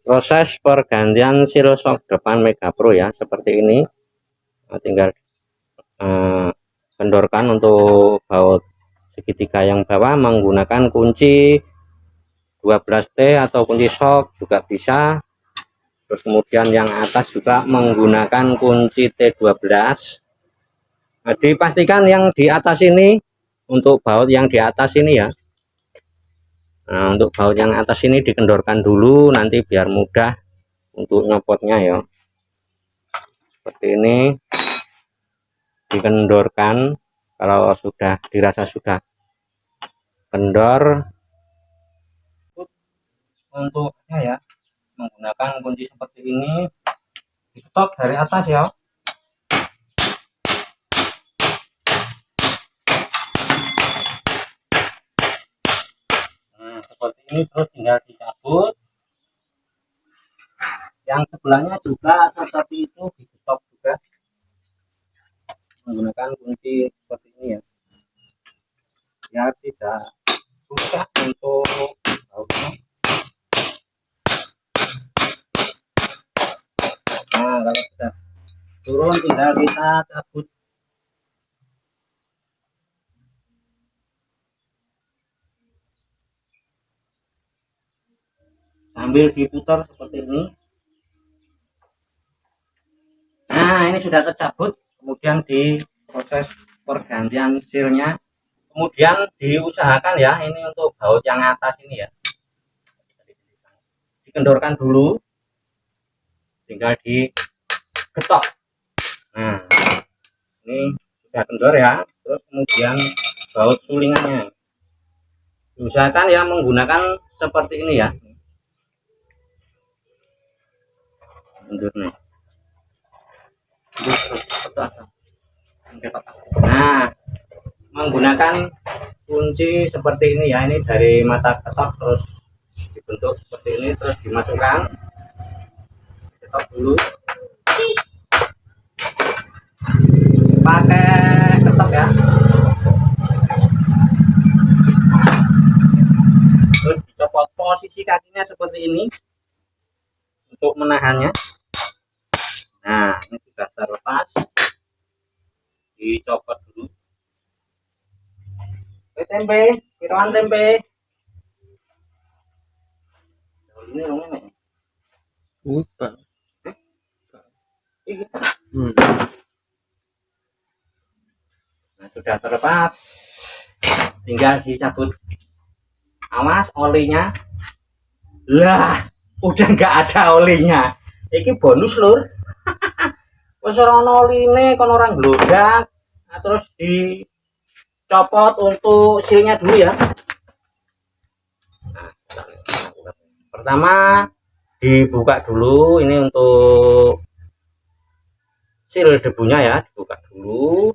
Proses pergantian seal shock depan Mega Pro ya, seperti ini. Nah, tinggal kendorkan untuk baut segitiga yang bawah menggunakan kunci 12T atau kunci shock juga bisa. Terus kemudian yang atas juga menggunakan kunci T12. Nah, dipastikan yang di atas ini, untuk baut yang di atas ini ya. Nah, untuk baut yang atas ini dikendorkan dulu, nanti biar mudah untuk nyopotnya ya. Seperti ini, dikendorkan. Kalau sudah dirasa sudah kendor, untuknya ya menggunakan kunci seperti ini, diketok dari atas ya. Nah, seperti ini, terus tinggal dicabut. Yang sebelahnya juga seperti itu, diketok juga menggunakan kunci seperti ini ya, biar tidak susah untuk bautnya. Nah, kalau sudah turun tinggal kita cabut. Sambil diputar seperti ini. Nah, ini sudah tercabut. Kemudian di proses pergantian sealnya, kemudian diusahakan ya, ini untuk baut yang atas ini ya, dikendorkan dulu, tinggal digetok. Nah, ini sudah kendor ya. Terus kemudian baut sulingannya diusahakan ya menggunakan seperti ini ya, mundur nih. Nah, menggunakan kunci seperti ini ya, ini dari mata ketok terus dibentuk seperti ini, terus dimasukkan, ketok dulu pakai ketok ya, terus dicopot posisi kakinya seperti ini untuk menahannya. Nah, ini sudah terlepas, dicopot dulu. Tempe, kiroan tempe. Ini ini. Bukan. Nah, sudah terlepas, tinggal dicabut. Awas olinya. Lah, udah nggak ada olinya. Ini bonus lur. Wes ora ono oline kon orang glodak. Nah, terus dicopot untuk sealnya dulu ya. Nah, pertama dibuka dulu ini untuk seal debunya ya, dibuka dulu.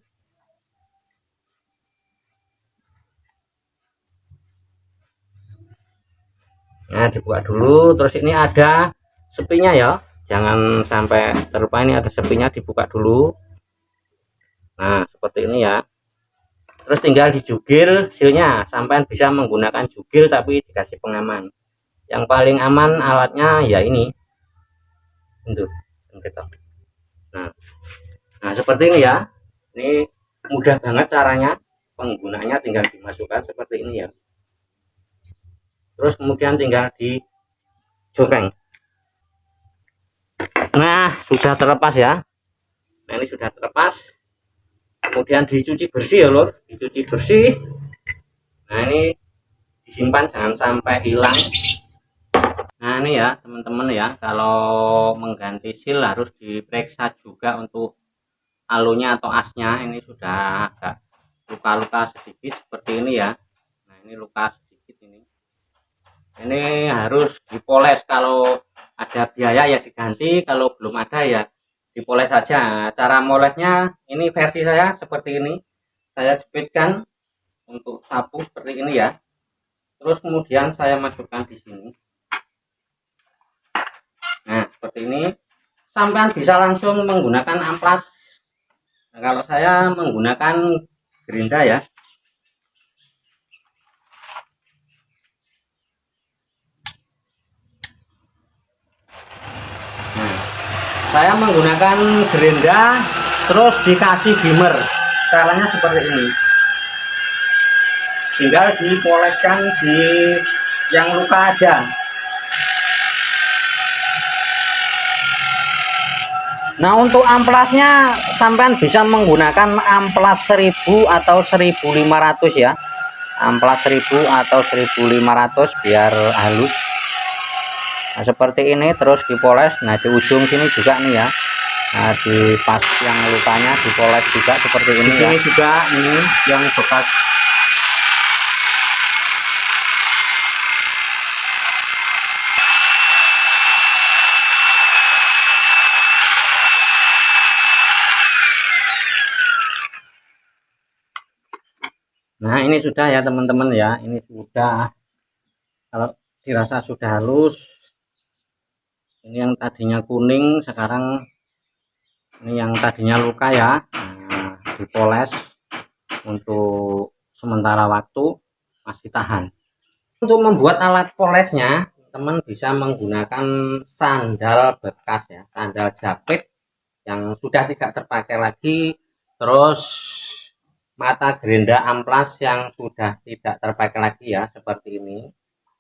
Nah, dibuka dulu, terus ini ada sepinya ya, jangan sampai terlupa, ini ada sepinya, dibuka dulu. Nah, seperti ini ya. Terus tinggal dijugil sealnya, sampai bisa menggunakan jugil tapi dikasih pengaman. Yang paling aman alatnya ya ini, untuk nah seperti ini ya. Ini mudah banget caranya, penggunaannya tinggal dimasukkan seperti ini ya. Terus kemudian tinggal dijoreng. Nah, sudah terlepas ya. Nah, ini sudah terlepas. Kemudian dicuci bersih ya lor, dicuci bersih. Nah, ini disimpan jangan sampai hilang. Nah, ini ya teman-teman ya, kalau mengganti seal harus diperiksa juga untuk alunya atau asnya. Ini sudah agak luka-luka sedikit seperti ini ya. Nah, ini luka sedikit ini. Ini harus dipoles, kalau ada biaya ya diganti, kalau belum ada ya dipoles saja. Cara molesnya ini versi saya seperti ini. Saya jepitkan untuk sapu seperti ini ya. Terus kemudian saya masukkan di sini. Nah, seperti ini. Sampai bisa langsung menggunakan amplas. Nah, kalau saya menggunakan gerinda ya. Saya menggunakan gerinda terus dikasih dimmer. Caranya seperti ini, tinggal dipoleskan di yang luka aja. Nah, untuk amplasnya sampean bisa menggunakan amplas 1000 atau 1500 ya. Amplas 1000 atau 1500 biar halus. Nah, seperti ini terus dipoles. Nah, di ujung sini juga nih ya. Nah, di pas yang lukanya dipoles juga seperti ini ya. Ini juga ini yang bekas. Nah, ini sudah ya teman-teman ya. Ini sudah, kalau dirasa sudah halus. Ini yang tadinya kuning sekarang ini yang tadinya luka ya. Nah, dipoles untuk sementara waktu masih tahan. Untuk membuat alat polesnya, teman bisa menggunakan sandal bekas ya, sandal jepit yang sudah tidak terpakai lagi, terus mata gerinda amplas yang sudah tidak terpakai lagi ya, seperti ini.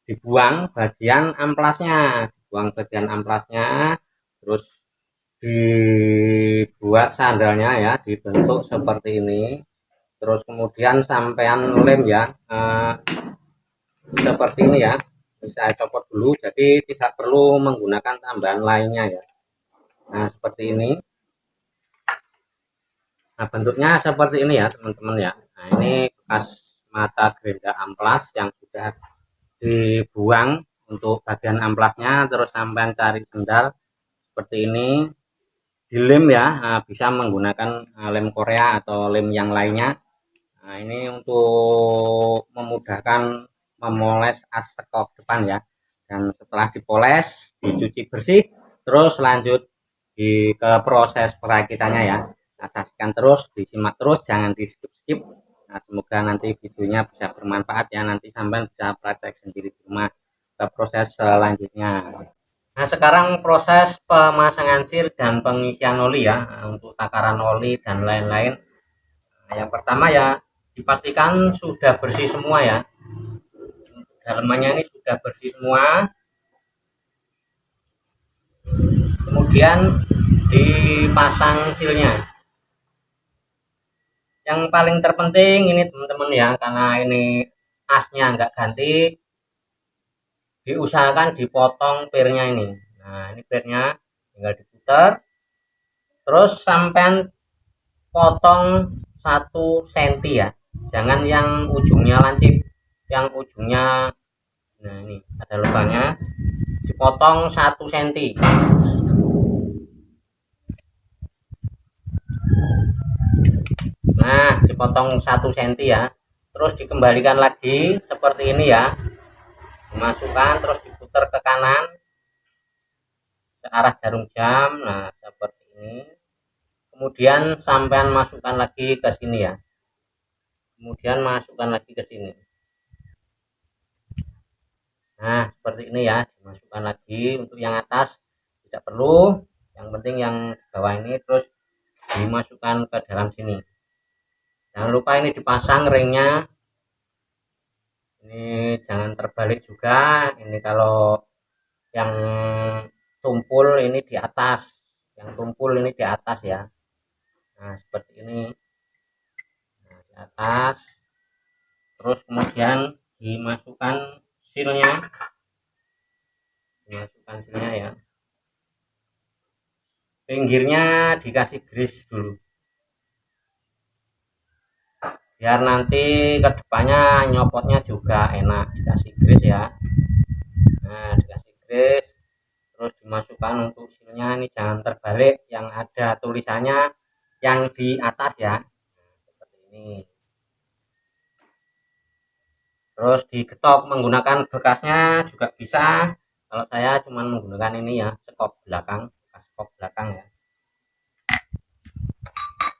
Dibuang bagian amplasnya, terus dibuat sandalnya ya, dibentuk seperti ini. Terus kemudian sampean lem ya, seperti ini ya, bisa copot dulu, jadi tidak perlu menggunakan tambahan lainnya ya. Nah, seperti ini. Nah, bentuknya seperti ini ya teman-teman ya. Nah, ini bekas mata gerinda amplas yang sudah dibuang untuk bagian amplasnya. Terus sampean cari sendal seperti ini, dilem ya. Nah, bisa menggunakan lem Korea atau lem yang lainnya. Nah, ini untuk memudahkan memoles as sekop depan ya. Dan setelah dipoles, dicuci bersih, terus lanjut ke proses perakitannya ya. Nah, saksikan terus, disimak terus, jangan di skip-skip. Nah, semoga nanti videonya bisa bermanfaat ya. Nanti sampai bisa praktek sendiri di rumah ke proses selanjutnya. Nah, sekarang proses pemasangan sir dan pengisian oli ya, untuk takaran oli dan lain-lain. Nah, yang pertama ya, dipastikan sudah bersih semua ya. Dalamannya ini sudah bersih semua. Kemudian dipasang silnya. Yang paling terpenting ini teman-teman ya, karena ini asnya nggak ganti, diusahakan dipotong pirnya ini. Nah, ini pirnya tinggal diputar, terus sampai potong 1 cm ya, jangan yang ujungnya lancip, yang ujungnya, nah ini ada lubangnya, dipotong 1 cm. Nah, dipotong 1 cm ya, terus dikembalikan lagi seperti ini ya, dimasukkan terus diputar ke kanan ke arah jarum jam. Nah, seperti ini. Kemudian sampean masukkan lagi ke sini ya, kemudian masukkan lagi ke sini. Nah, seperti ini ya, dimasukkan lagi. Untuk yang atas tidak perlu, yang penting yang di bawah ini terus dimasukkan ke dalam sini. Jangan lupa ini dipasang ringnya, ini jangan terbalik juga. Ini kalau yang tumpul ini di atas, yang tumpul ini di atas ya. Nah, seperti ini. Nah, di atas, terus kemudian dimasukkan silnya, ya, pinggirnya dikasih grease dulu biar nanti kedepannya nyopotnya juga enak, dikasih grease ya. Nah, dikasih grease, terus dimasukkan untuk silnya. Ini jangan terbalik, yang ada tulisannya yang di atas ya. Nah, seperti ini. Terus digetok menggunakan bekasnya juga bisa. Kalau saya cuma menggunakan ini ya, sekop belakang, sekop belakang ya.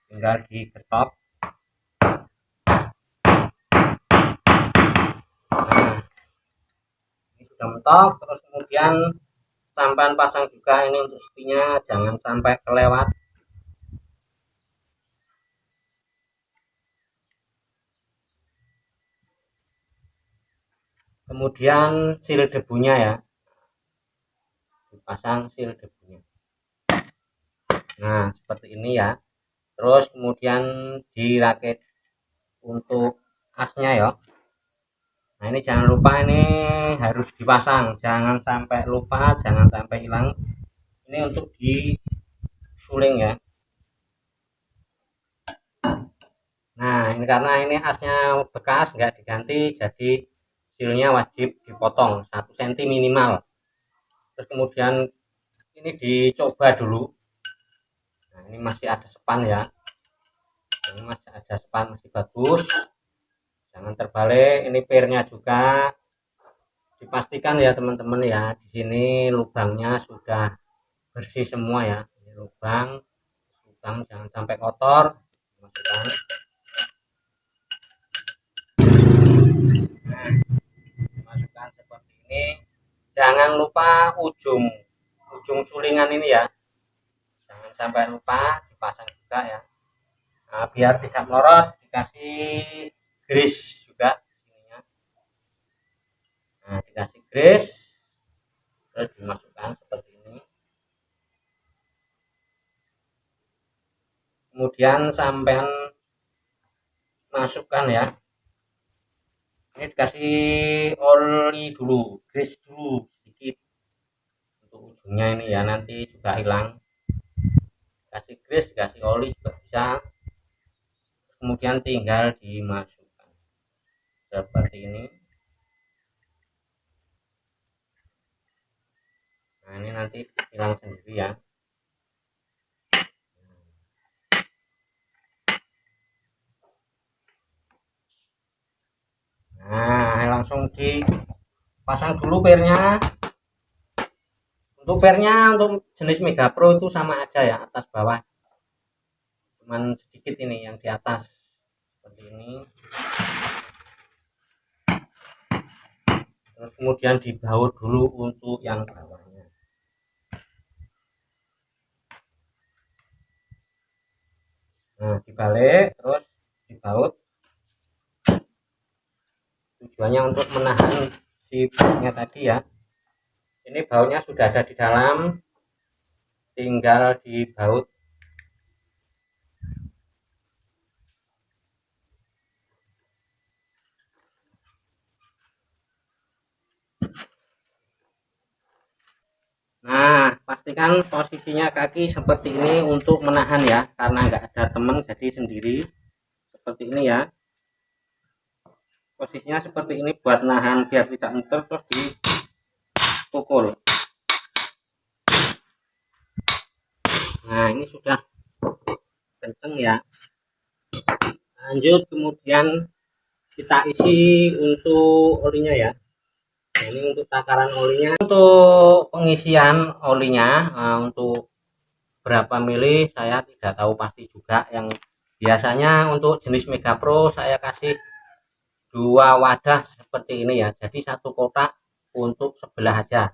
Tinggal digetok. Nah, ini sudah mentok. Terus kemudian sampan pasang juga ini untuk sepinya, jangan sampai kelewat. Kemudian seal debunya ya, dipasang seal debunya. Nah seperti ini ya. Terus kemudian dirakit untuk asnya ya. Nah ini jangan lupa, ini harus dipasang, jangan sampai lupa, jangan sampai hilang. Ini untuk disuling ya. Nah ini karena ini asnya bekas nggak diganti, jadi sealnya wajib dipotong 1 cm minimal. Terus kemudian ini dicoba dulu. Nah ini masih ada sepan ya, ini masih ada sepan, masih bagus, jangan terbalik. Ini pirnya juga dipastikan ya teman-teman ya, di sini lubangnya sudah bersih semua ya. Ini lubang jangan sampai kotor, masukkan. Nah, masukkan seperti ini. Jangan lupa ujung sulingan ini ya, jangan sampai lupa dipasang juga ya. Nah, biar tidak melorot dikasih grease juga sininya. Nah dikasih grease, terus dimasukkan seperti ini. Kemudian sampean masukkan ya, ini dikasih oli dulu, grease dulu sedikit untuk ujungnya ini ya, nanti juga hilang. Kasih grease, kasih oli juga bisa. Kemudian tinggal dimasukkan seperti ini. Nah ini nanti hilang sendiri ya. Nah langsung dipasang dulu pirnya. Untuk pirnya untuk jenis Mega Pro itu sama aja ya, atas bawah, cuman sedikit ini yang di atas seperti ini. Terus kemudian dibaut dulu untuk yang bawahnya. Nah dibalik terus dibaut, tujuannya untuk menahan si bautnya tadi ya. Ini bautnya sudah ada di dalam, tinggal dibaut. Nah pastikan posisinya kaki seperti ini untuk menahan ya, karena nggak ada teman jadi sendiri seperti ini ya. Posisinya seperti ini buat nahan biar tidak muter, terus dipukul. Nah ini sudah kenceng ya. Lanjut kemudian kita isi untuk olinya ya. Nah, ini untuk takaran olinya. Untuk pengisian olinya, untuk berapa mili saya tidak tahu pasti juga. Yang biasanya untuk jenis Mega Pro saya kasih 2 wadah seperti ini ya, jadi 1 kotak untuk sebelah aja.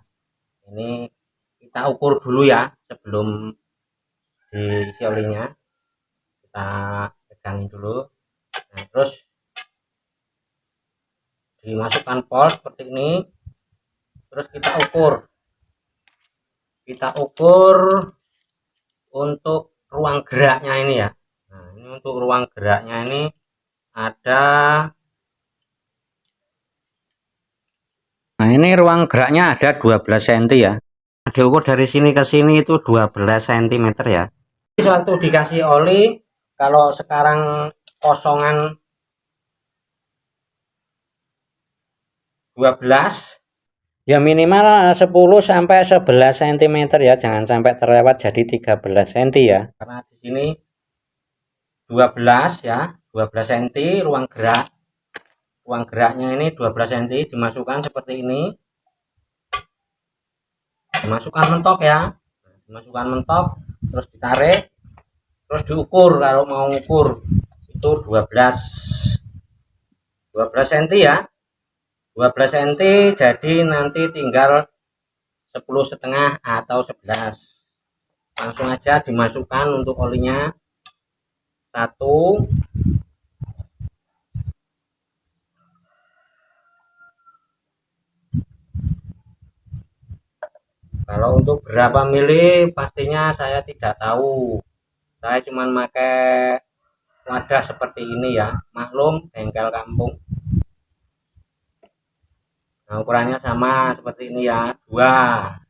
Ini kita ukur dulu ya sebelum diisi olinya, kita pegangin dulu. Nah terus dimasukkan pol seperti ini, terus kita ukur untuk ruang geraknya ini ya. Nah ini untuk ruang geraknya ini ada, nah ini ruang geraknya ada 12 cm ya. Diukur dari sini ke sini itu 12 cm ya. Waktu dikasih oli, kalau sekarang kosongan 12 ya, minimal 10 sampai 11 cm ya, jangan sampai terlewat jadi 13 cm ya. Karena di sini 12 ya, 12 cm ruang gerak. Ruang geraknya ini 12 cm, dimasukkan seperti ini. Dimasukkan mentok ya. Dimasukkan mentok, terus ditarik, terus diukur. Kalau mau ukur itu 12 cm ya, 12 cm, jadi nanti tinggal 10,5 atau 11. Langsung aja dimasukkan untuk olinya. 1, kalau untuk berapa mili pastinya saya tidak tahu, saya cuman pakai wadah seperti ini ya, maklum bengkel kampung. Nah, ukurannya sama seperti ini ya, 2.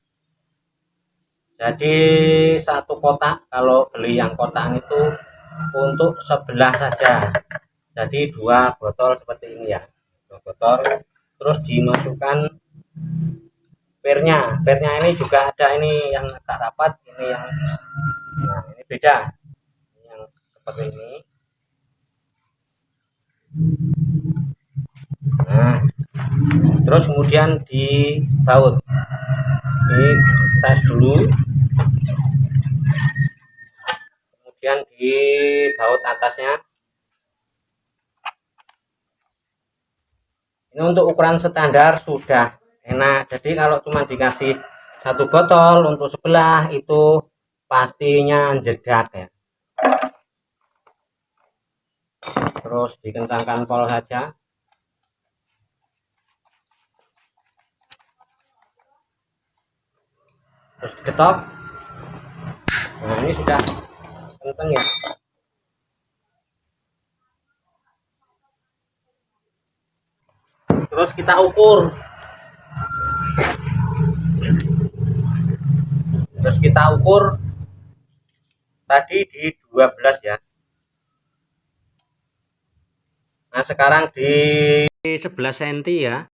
Jadi 1 kotak, kalau beli yang kotak itu untuk 11 saja. Jadi 2 botol seperti ini ya, 2 botol. Terus dimasukkan pernya. Pernya ini juga ada, ini yang agak rapat, ini yang nah ini beda. Ini yang seperti ini. Nah, terus kemudian dibaut. Ini tes dulu. Kemudian dibaut atasnya. Ini untuk ukuran standar sudah enak. Jadi kalau cuma dikasih 1 botol untuk sebelah itu pastinya jedak ya. Terus dikencangkan pol saja. Terus diketok. Nah, ini sudah kenceng ya. Terus kita ukur. Tadi di 12 ya. Nah, sekarang di 11 cm ya.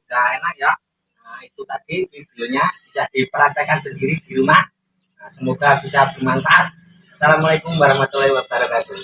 Sudah enak ya. Nah, itu tadi videonya, bisa dipraktekkan sendiri di rumah. Nah, semoga bisa bermanfaat. Assalamualaikum warahmatullahi wabarakatuh.